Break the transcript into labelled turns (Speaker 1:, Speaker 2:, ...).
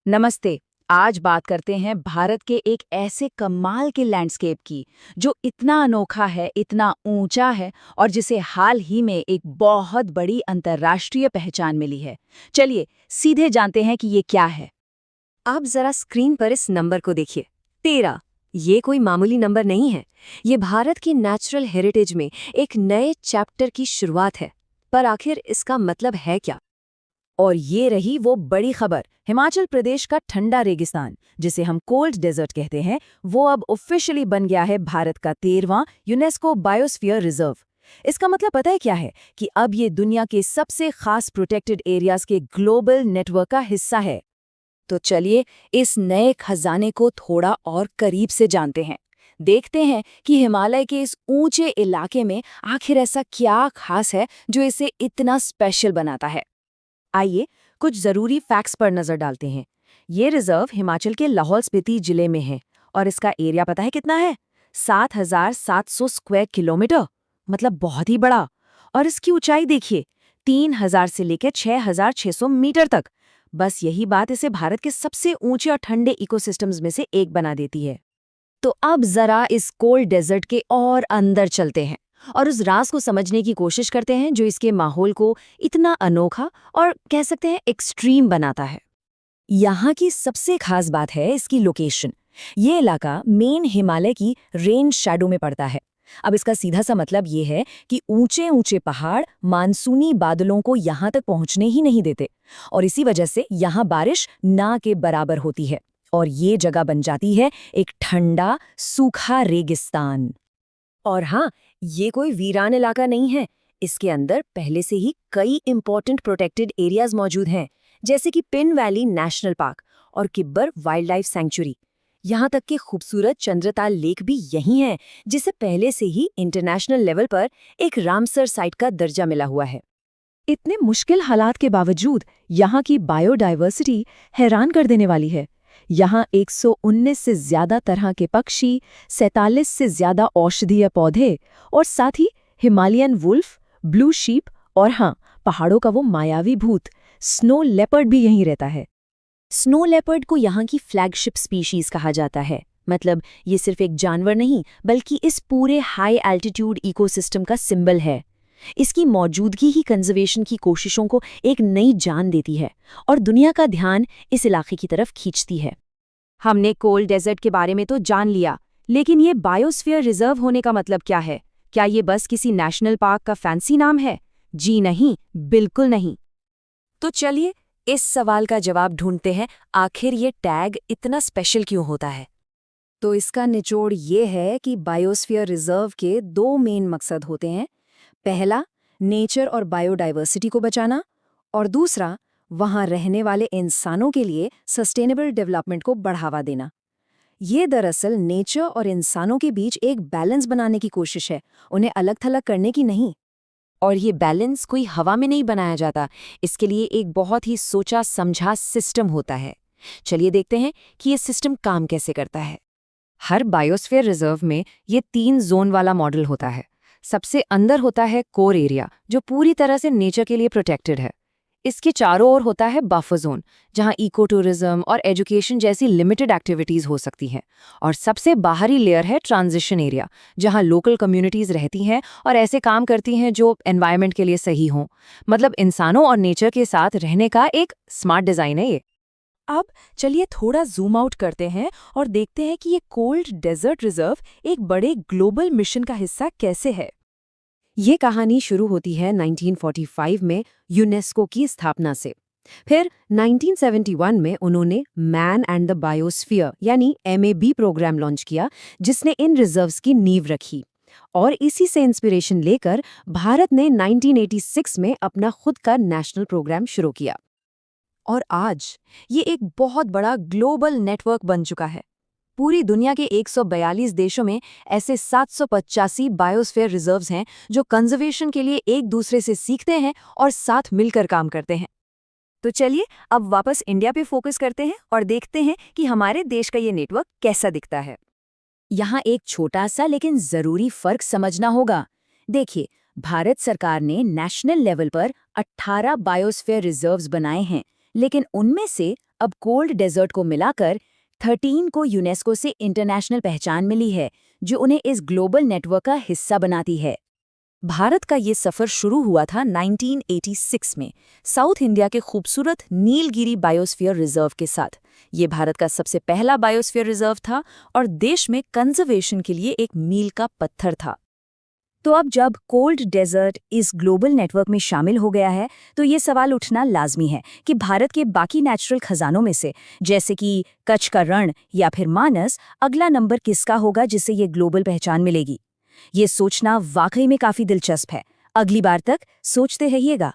Speaker 1: नमस्ते। आज बात करते हैं भारत के एक ऐसे कमाल के लैंडस्केप की जो इतना अनोखा है, इतना ऊंचा है और जिसे हाल ही में एक बहुत बड़ी अंतर्राष्ट्रीय पहचान मिली है। चलिए सीधे जानते हैं कि ये क्या है।
Speaker 2: आप जरा स्क्रीन पर इस नंबर को देखिए। 13। ये कोई मामूली नंबर नहीं है। ये भारत की नेचुरल हेरिटेज में एक नए चैप्टर की शुरुआत है। पर आखिर इसका मतलब है क्या?
Speaker 1: और ये रही वो बड़ी खबर, हिमाचल प्रदेश का ठंडा रेगिस्तान जिसे हम कोल्ड डेजर्ट कहते हैं, वो अब ऑफिशियली बन गया है भारत का 13वां यूनेस्को बायोस्फीयर रिजर्व। इसका मतलब पता है क्या है कि अब ये दुनिया के सबसे खास प्रोटेक्टेड एरियाज के ग्लोबल नेटवर्क का हिस्सा है। तो चलिए इस नए खजाने को थोड़ा और करीब से जानते हैं। देखते हैं कि हिमालय के इस ऊंचे इलाके में आखिर ऐसा क्या खास है जो इसे इतना स्पेशल बनाता है। आइए कुछ जरूरी फैक्ट्स पर नजर डालते हैं। ये रिजर्व हिमाचल के लाहौल स्पीति जिले में है और इसका एरिया पता है कितना है? 7,700 स्क्वायर किलोमीटर, मतलब बहुत ही बड़ा। और इसकी ऊंचाई देखिए, 3,000 से लेकर 6,600 मीटर तक। बस यही बात इसे भारत के सबसे ऊंचे और ठंडे इकोसिस्टम्स में से एक बना देती है। तो अब जरा इस कोल्ड डेजर्ट के और अंदर चलते हैं और उस राज को समझने की कोशिश करते हैं जो इसके माहौल को इतना अनोखा और कह सकते हैं एक्सट्रीम बनाता है। यहाँ की सबसे खास बात है इसकी लोकेशन। ये इलाका मेन हिमालय की रेन शैडो में पड़ता है। अब इसका सीधा सा मतलब ये है कि ऊंचे ऊंचे पहाड़ मानसूनी बादलों को यहाँ तक पहुँचने ही नहीं देते और इसी वजह से यहाँ बारिश ना के बराबर होती है और ये जगह बन जाती है एक ठंडा सूखा रेगिस्तान। और हाँ, ये कोई वीरान इलाका नहीं है। इसके अंदर पहले से ही कई इंपॉर्टेंट प्रोटेक्टेड एरियाज मौजूद हैं, जैसे कि पिन वैली नेशनल पार्क और किब्बर वाइल्ड लाइफ सेंचुरी। यहाँ तक कि खूबसूरत चंद्रताल लेक भी यहीं है, जिसे पहले से ही इंटरनेशनल लेवल पर एक रामसर साइट का दर्जा मिला हुआ है। इतने मुश्किल हालात के बावजूद यहाँ की बायोडायवर्सिटी हैरान कर देने वाली है। यहाँ 119 से ज्यादा तरह के पक्षी, 47 से ज्यादा औषधीय पौधे और साथ ही हिमालयन वुल्फ, ब्लू शीप और हाँ, पहाड़ों का वो मायावी भूत स्नो लेपर्ड भी यहीं रहता है। स्नो लेपर्ड को यहाँ की फ्लैगशिप स्पीशीज कहा जाता है। मतलब ये सिर्फ एक जानवर नहीं, बल्कि इस पूरे हाई एल्टीट्यूड इकोसिस्टम का सिंबल है। इसकी मौजूदगी ही कंजर्वेशन की कोशिशों को एक नई जान देती है और दुनिया का ध्यान इस इलाके की तरफ खींचती है। हमने कोल्ड डेजर्ट के बारे में तो जान लिया, लेकिन ये बायोस्फीयर रिजर्व होने का मतलब क्या है? क्या ये बस किसी नेशनल पार्क का फैंसी नाम है? जी नहीं, बिल्कुल नहीं। तो चलिए इस सवाल का जवाब ढूंढते हैं, आखिर ये टैग इतना स्पेशल क्यों होता है? तो इसका निचोड़ ये है कि बायोस्फीयर रिजर्व के दो मेन मकसद होते हैं। पहला, नेचर और बायोडायवर्सिटी को बचाना और दूसरा, वहां रहने वाले इंसानों के लिए सस्टेनेबल डेवलपमेंट को बढ़ावा देना। ये दरअसल नेचर और इंसानों के बीच एक बैलेंस बनाने की कोशिश है, उन्हें अलग-थलग करने की नहीं। और ये बैलेंस कोई हवा में नहीं बनाया जाता, इसके लिए एक बहुत ही सोचा समझा सिस्टम होता है। चलिए देखते हैं कि ये सिस्टम काम कैसे करता है। हर बायोस्फीयर रिजर्व में ये 3 जोन वाला मॉडल होता है। सबसे अंदर होता है कोर एरिया, जो पूरी तरह से नेचर के लिए प्रोटेक्टेड है। इसके चारों ओर होता है बफर जोन, जहां इको टूरिज्म और एजुकेशन जैसी लिमिटेड एक्टिविटीज हो सकती हैं। और सबसे बाहरी लेयर है ट्रांजिशन एरिया, जहां लोकल कम्युनिटीज रहती हैं और ऐसे काम करती हैं जो एनवायरनमेंट के लिए सही हों। मतलब इंसानों और नेचर के साथ रहने का एक स्मार्ट डिजाइन है ये। अब चलिए थोड़ा जूम आउट करते हैं और देखते हैं कि ये कोल्ड डेजर्ट रिजर्व एक बड़े ग्लोबल मिशन का हिस्सा कैसे है। ये कहानी शुरू होती है 1945 में यूनेस्को की स्थापना से। फिर 1971 में उन्होंने मैन एंड द बायोस्फीयर यानी MAB प्रोग्राम लॉन्च किया, जिसने इन रिजर्व्स की नींव रखी। और इसी से इंस्पिरेशन लेकर भारत ने 1986 में अपना खुद का नेशनल प्रोग्राम शुरू किया। और आज ये एक बहुत बड़ा ग्लोबल नेटवर्क बन चुका है। पूरी दुनिया के 142 देशों में ऐसे 785 बायोस्फीयर रिजर्व्स हैं जो कंजर्वेशन के लिए एक दूसरे से सीखते हैं और साथ मिलकर काम करते हैं। तो चलिए अब वापस इंडिया पे फोकस करते हैं और देखते हैं कि हमारे देश का ये नेटवर्क कैसा दिखता है। यहाँ एक छोटा सा लेकिन जरूरी फर्क समझना होगा। देखिए, भारत सरकार ने नेशनल लेवल पर 18 बायोस्फीयर रिजर्व्स बनाए हैं, लेकिन उनमें से अब कोल्ड डेजर्ट को मिलाकर 13 को यूनेस्को से इंटरनेशनल पहचान मिली है, जो उन्हें इस ग्लोबल नेटवर्क का हिस्सा बनाती है। भारत का ये सफ़र शुरू हुआ था 1986 में साउथ इंडिया के खूबसूरत नीलगिरी बायोस्फीयर रिजर्व के साथ। ये भारत का सबसे पहला बायोस्फीयर रिजर्व था और देश में कंजर्वेशन के लिए एक मील का पत्थर था। तो अब जब कोल्ड डेजर्ट इस ग्लोबल नेटवर्क में शामिल हो गया है, तो ये सवाल उठना लाजमी है कि भारत के बाकी नेचुरल खजानों में से, जैसे कि कच्छ का रण या फिर मानस, अगला नंबर किसका होगा जिससे ये ग्लोबल पहचान मिलेगी। ये सोचना वाकई में काफी दिलचस्प है। अगली बार तक सोचते रहिएगा।